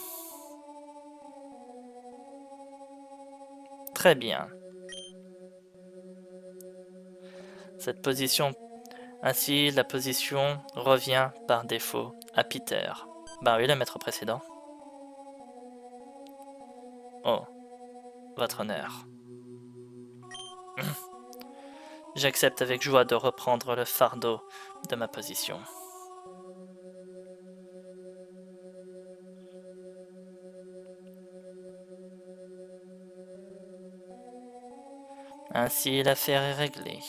Très bien. Cette position... Ainsi, la position revient par défaut à Peter. Bah oui, le maître précédent. Oh, votre honneur. J'accepte avec joie de reprendre le fardeau de ma position. Ainsi, l'affaire est réglée.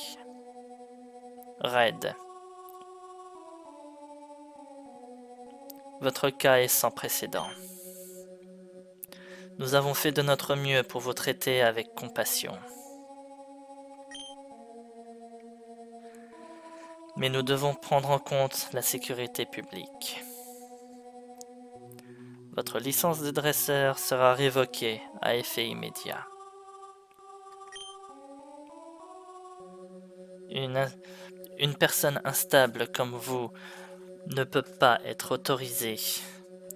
Red. Votre cas est sans précédent. Nous avons fait de notre mieux pour vous traiter avec compassion. Mais nous devons prendre en compte la sécurité publique. Votre licence de dresseur sera révoquée à effet immédiat. Une personne instable comme vous ne peut pas être autorisée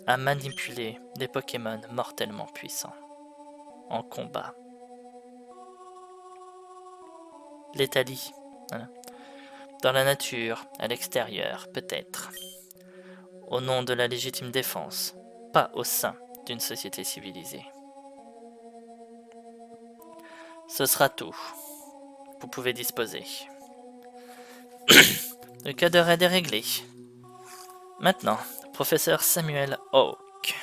à manipuler des Pokémon mortellement puissants en combat. L'Italie, voilà. Dans la nature, à l'extérieur, peut-être. Au nom de la légitime défense, pas au sein d'une société civilisée. Ce sera tout. Vous pouvez disposer. Le cas de raid est réglé. Maintenant, professeur Samuel Hawke.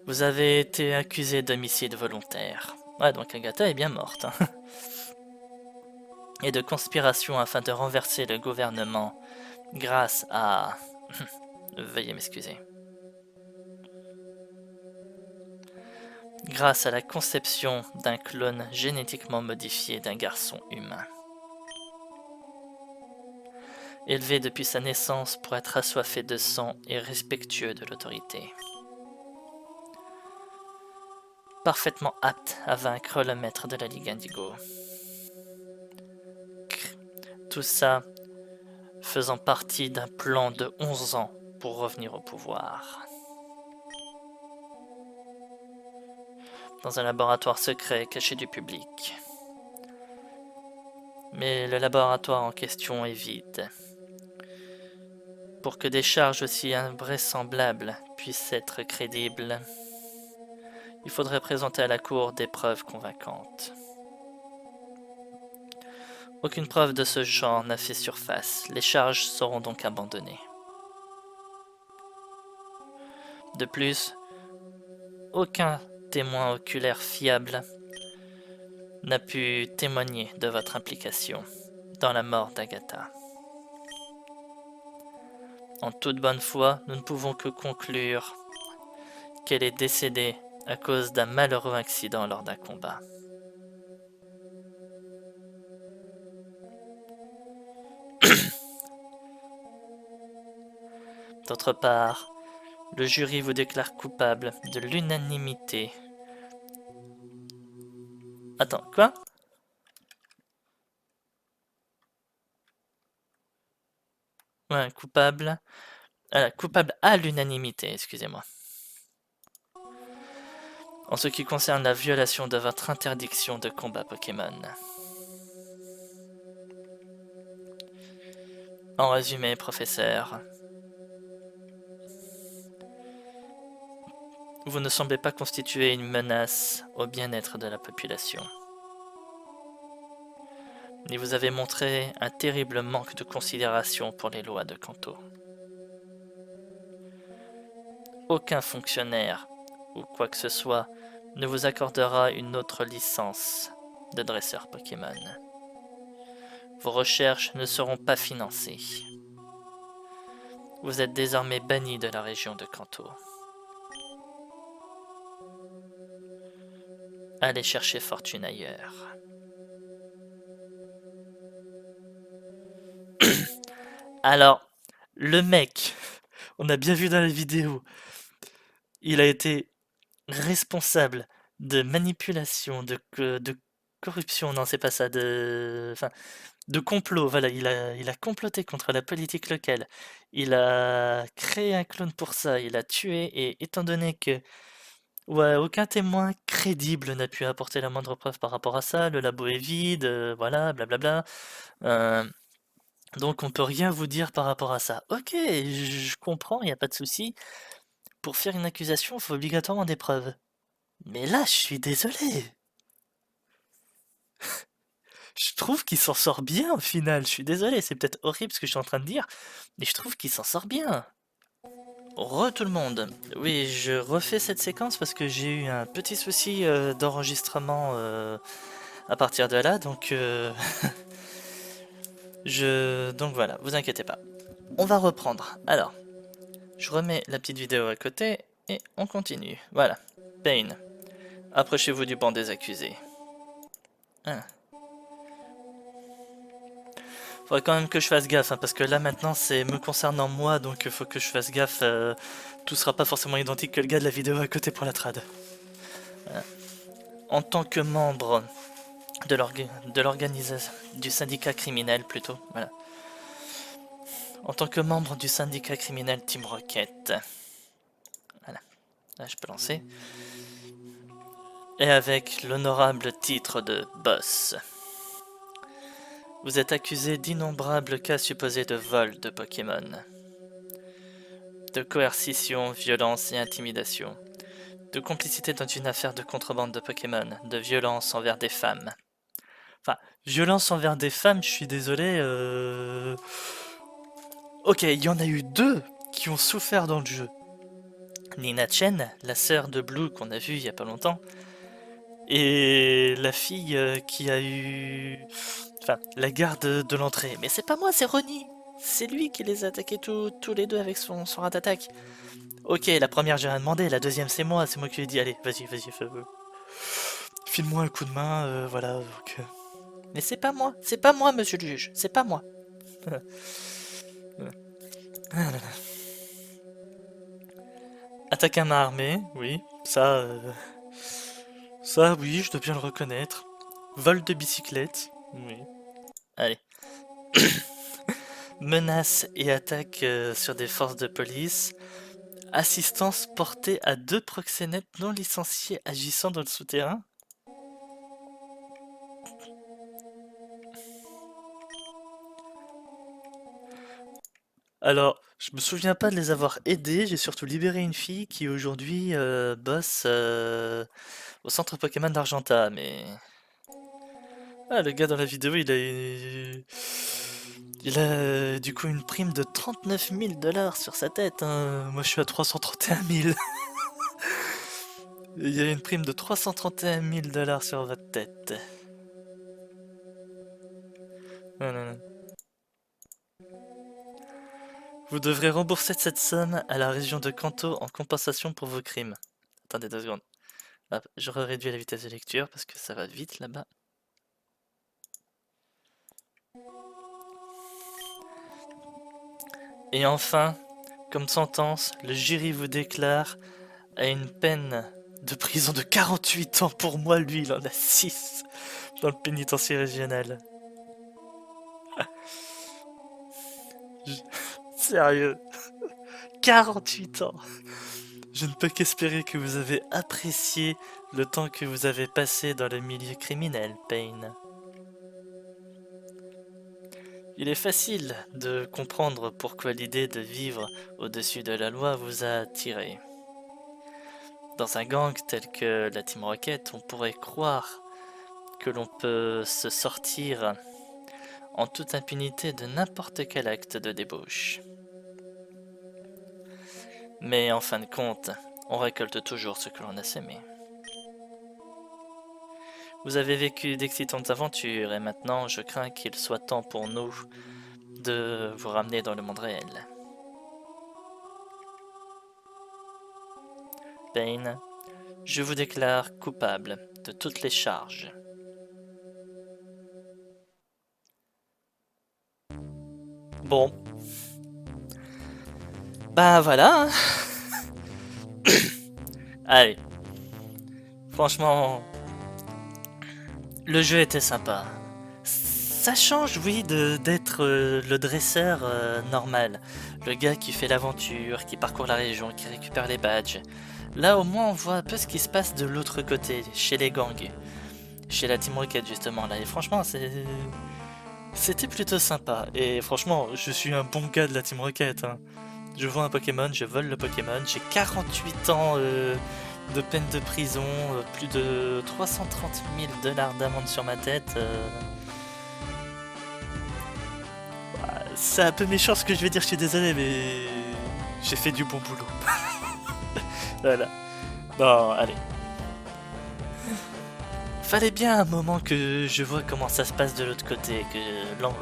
Vous avez été accusé d'homicide volontaire. Ouais, donc Agatha est bien morte. Hein. Et de conspiration afin de renverser le gouvernement grâce à... Veuillez m'excuser. Grâce à la conception d'un clone génétiquement modifié d'un garçon humain. Élevé depuis sa naissance pour être assoiffé de sang et respectueux de l'autorité. Parfaitement apte à vaincre le maître de la Ligue Indigo. Tout ça faisant partie d'un plan de 11 ans pour revenir au pouvoir. Dans un laboratoire secret caché du public. Mais le laboratoire en question est vide. Pour que des charges aussi invraisemblables puissent être crédibles, il faudrait présenter à la cour des preuves convaincantes. Aucune preuve de ce genre n'a fait surface, les charges seront donc abandonnées. De plus, aucun témoin oculaire fiable n'a pu témoigner de votre implication dans la mort d'Agatha. En toute bonne foi, nous ne pouvons que conclure qu'elle est décédée à cause d'un malheureux accident lors d'un combat. D'autre part, le jury vous déclare coupable de l'unanimité. Attends, quoi? Ouais, coupable. Coupable à l'unanimité, excusez-moi. En ce qui concerne la violation de votre interdiction de combat Pokémon. En résumé, professeur, vous ne semblez pas constituer une menace au bien-être de la population. Et vous avez montré un terrible manque de considération pour les lois de Kanto. Aucun fonctionnaire ou quoi que ce soit ne vous accordera une autre licence de dresseur Pokémon. Vos recherches ne seront pas financées. Vous êtes désormais banni de la région de Kanto. Allez chercher fortune ailleurs. Alors, le mec, on a bien vu dans la vidéo, il a été responsable de manipulation, de corruption, non c'est pas ça, de complot, voilà, il a comploté contre la politique locale, il a créé un clone pour ça, il a tué, et étant donné que ouais, aucun témoin crédible n'a pu apporter la moindre preuve par rapport à ça, le labo est vide, voilà, blablabla, donc on peut rien vous dire par rapport à ça. Ok, je comprends, il n'y a pas de souci. Pour faire une accusation, il faut obligatoirement des preuves. Mais là, je suis désolé. Je trouve qu'il s'en sort bien au final. Je suis désolé, c'est peut-être horrible ce que je suis en train de dire, mais je trouve qu'il s'en sort bien. Re tout le monde. Oui, je refais cette séquence parce que j'ai eu un petit souci d'enregistrement à partir de là, donc donc voilà, vous inquiétez pas. On va reprendre. Alors, je remets la petite vidéo à côté et on continue. Voilà. Payne, approchez-vous du banc des accusés. Hein. Faudrait quand même que je fasse gaffe, hein, parce que là maintenant c'est me concernant moi, donc faut que je fasse gaffe. Tout sera pas forcément identique que le gars de la vidéo à côté pour la trad. Voilà. En tant que membre de l'organisation du syndicat criminel plutôt. Voilà. En tant que membre du syndicat criminel Team Rocket. Voilà. Là, je peux lancer. Et avec l'honorable titre de boss. Vous êtes accusé d'innombrables cas supposés de vol de Pokémon, de coercition, violence et intimidation, de complicité dans une affaire de contrebande de Pokémon, de violence envers des femmes. Enfin, violence envers des femmes, je suis désolé. Ok, il y en a eu deux qui ont souffert dans le jeu. Nina Chen, la sœur de Blue qu'on a vue il y a pas longtemps, et la fille qui a eu... Enfin, la garde de l'entrée. Mais c'est pas moi, c'est Ronnie. C'est lui qui les a attaqués tous les deux avec son rat d'attaque. Ok, la première j'ai rien demandé, la deuxième c'est moi qui lui ai dit allez, vas-y, file-moi un coup de main, voilà. Donc, Mais c'est pas moi, monsieur le juge, c'est pas moi. Ah là là. Attaque à main armée, oui, ça oui, je dois bien le reconnaître. Vol de bicyclette, oui. Allez. Menace et attaque sur des forces de police. Assistance portée à 2 proxénètes non licenciés agissant dans le souterrain. Alors, je me souviens pas de les avoir aidés, j'ai surtout libéré une fille qui aujourd'hui bosse au centre Pokémon d'Argenta, mais... Ah, le gars dans la vidéo, il a du coup une prime de 39 000 $ sur sa tête, hein. Moi je suis à 331 000. Il y a une prime de 331 000 $ sur votre tête. Non, non, non. Vous devrez rembourser cette somme à la région de Kanto en compensation pour vos crimes. Attendez 2 secondes. Hop, je réduis la vitesse de lecture parce que ça va vite là-bas. Et enfin, comme sentence, le jury vous déclare à une peine de prison de 48 ans pour moi, lui il en a 6 dans le pénitencier régional. Sérieux, 48 ans. Je ne peux qu'espérer que vous avez apprécié le temps que vous avez passé dans le milieu criminel, Payne. Il est facile de comprendre pourquoi l'idée de vivre au-dessus de la loi vous a attiré. Dans un gang tel que la Team Rocket, on pourrait croire que l'on peut se sortir en toute impunité de n'importe quel acte de débauche. Mais en fin de compte, on récolte toujours ce que l'on a semé. Vous avez vécu d'excitantes aventures et maintenant je crains qu'il soit temps pour nous de vous ramener dans le monde réel. Payne, je vous déclare coupable de toutes les charges. Bon. Bah voilà. Allez. Franchement, le jeu était sympa. Ça change, oui, d'être le dresseur normal. Le gars qui fait l'aventure, qui parcourt la région, qui récupère les badges. Là, au moins, on voit un peu ce qui se passe de l'autre côté, chez les gangs. Chez la Team Rocket, justement, là. Et franchement, c'était plutôt sympa. Et franchement, je suis un bon gars de la Team Rocket, hein. Je vois un Pokémon, je vole le Pokémon. J'ai 48 ans de peine de prison, plus de 330 000 $ d'amende sur ma tête. C'est un peu méchant ce que je vais dire, je suis désolé, mais j'ai fait du bon boulot. Voilà. Bon, allez. Fallait bien un moment que je vois comment ça se passe de l'autre côté, que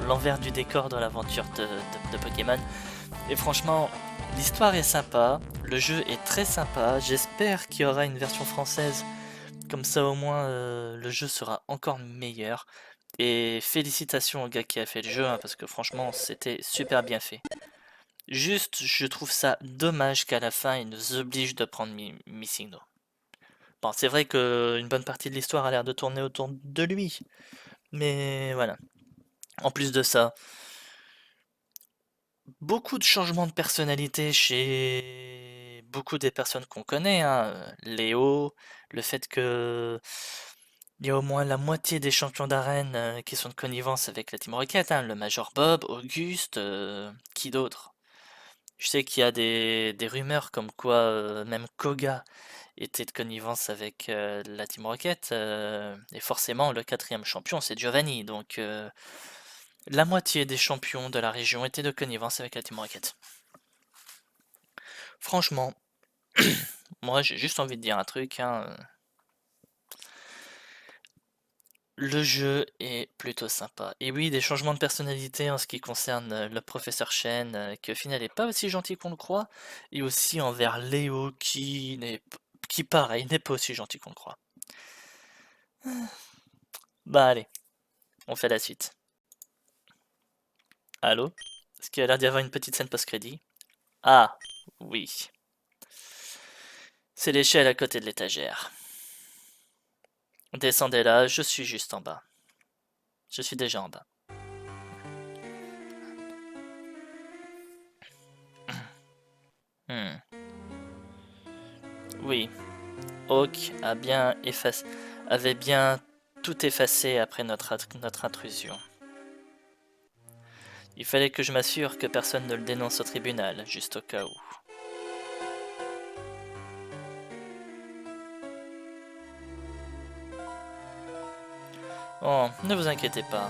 l'envers du décor dans l'aventure de Pokémon. Et franchement, l'histoire est sympa, le jeu est très sympa, j'espère qu'il y aura une version française, comme ça au moins le jeu sera encore meilleur. Et félicitations au gars qui a fait le jeu, hein, parce que franchement c'était super bien fait. Juste, je trouve ça dommage qu'à la fin il nous oblige de prendre Missing No. Bon, c'est vrai qu'une bonne partie de l'histoire a l'air de tourner autour de lui, mais voilà. En plus de ça, beaucoup de changements de personnalité chez beaucoup des personnes qu'on connaît, hein. Léo, le fait que il y a au moins la moitié des champions d'arène qui sont de connivence avec la Team Rocket, hein. Le Major Bob, Auguste, qui d'autre? Je sais qu'il y a des rumeurs comme quoi même Koga était de connivence avec la Team Rocket, et forcément le quatrième champion c'est Giovanni, donc la moitié des champions de la région étaient de connivence avec la Team Rocket. Franchement, moi j'ai juste envie de dire un truc, hein. Le jeu est plutôt sympa. Et oui, des changements de personnalité en ce qui concerne le professeur Chen, qui au final n'est pas aussi gentil qu'on le croit, et aussi envers Léo, qui pareil, n'est pas aussi gentil qu'on le croit. Bah allez, on fait la suite. Allô? Est-ce qu'il y a l'air d'y avoir une petite scène post-crédit? Ah, oui. C'est l'échelle à côté de l'étagère. Descendez là, je suis juste en bas. Je suis déjà en bas. Hmm. Oui, Hawk avait bien tout effacé après notre intrusion. Il fallait que je m'assure que personne ne le dénonce au tribunal, juste au cas où. Oh, ne vous inquiétez pas.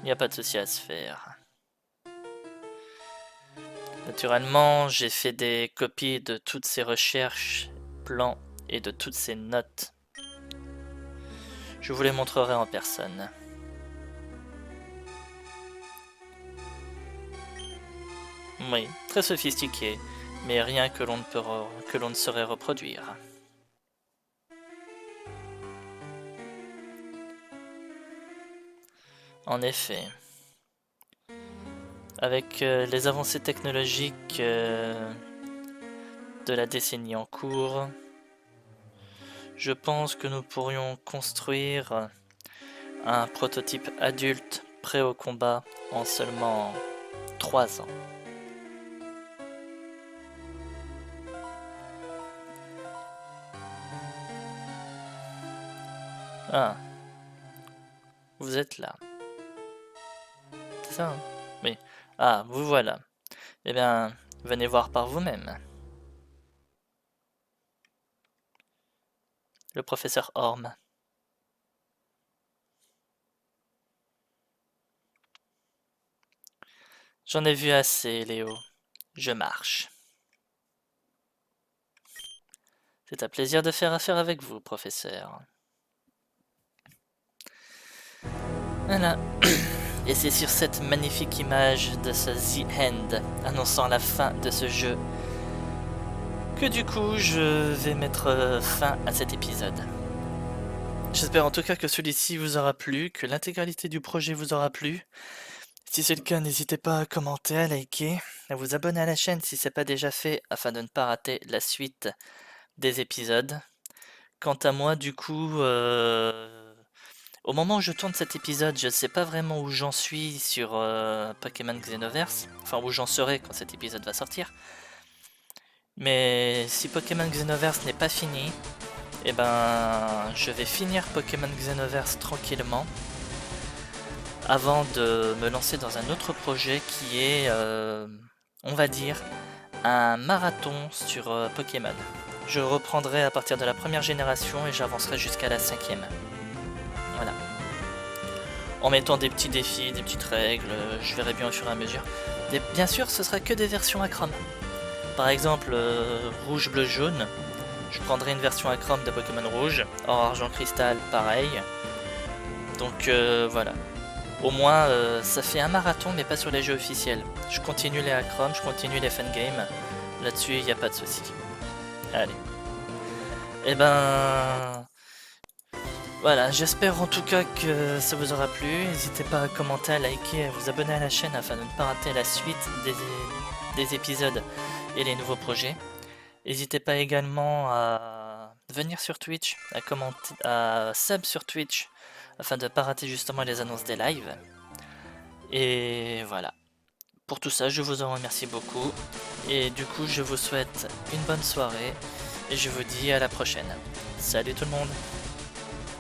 Il n'y a pas de souci à se faire. Naturellement, j'ai fait des copies de toutes ces recherches, plans et de toutes ces notes. Je vous les montrerai en personne. Oui, très sophistiqué, mais rien que l'on ne saurait reproduire. En effet. Avec les avancées technologiques de la décennie en cours, je pense que nous pourrions construire un prototype adulte prêt au combat en seulement 3 ans. Ah, vous êtes là. C'est ça, hein? Oui. Ah, vous voilà. Eh bien, venez voir par vous-même. Le professeur Orm. J'en ai vu assez, Léo. Je marche. C'est un plaisir de faire affaire avec vous, professeur. Voilà. Et c'est sur cette magnifique image de ce The End annonçant la fin de ce jeu que du coup je vais mettre fin à cet épisode. J'espère en tout cas que celui-ci vous aura plu, que l'intégralité du projet vous aura plu. Si c'est le cas, n'hésitez pas à commenter, à liker, à vous abonner à la chaîne si ce n'est pas déjà fait afin de ne pas rater la suite des épisodes. Quant à moi, du coup, au moment où je tourne cet épisode, je ne sais pas vraiment où j'en suis sur Pokémon Xenoverse, enfin où j'en serai quand cet épisode va sortir. Mais si Pokémon Xenoverse n'est pas fini, eh ben je vais finir Pokémon Xenoverse tranquillement avant de me lancer dans un autre projet qui est, on va dire, un marathon sur Pokémon. Je reprendrai à partir de la première génération et j'avancerai jusqu'à la 5e. Voilà. En mettant des petits défis, des petites règles, je verrai bien au fur et à mesure. Bien sûr, ce sera que des versions à Chrome. Par exemple, rouge, bleu, jaune, je prendrai une version à Chrome de Pokémon rouge. Or, argent, cristal, pareil. Donc voilà. Au moins, ça fait un marathon, mais pas sur les jeux officiels. Je continue les Acrom, je continue les fangames. Là-dessus, il n'y a pas de souci. Allez. Et ben... Voilà, j'espère en tout cas que ça vous aura plu. N'hésitez pas à commenter, à liker, à vous abonner à la chaîne afin de ne pas rater la suite des épisodes et les nouveaux projets. N'hésitez pas également à venir sur Twitch, à commenter, à sub sur Twitch, afin de ne pas rater justement les annonces des lives. Et voilà. Pour tout ça, je vous en remercie beaucoup. Et du coup, je vous souhaite une bonne soirée. Et je vous dis à la prochaine. Salut tout le monde!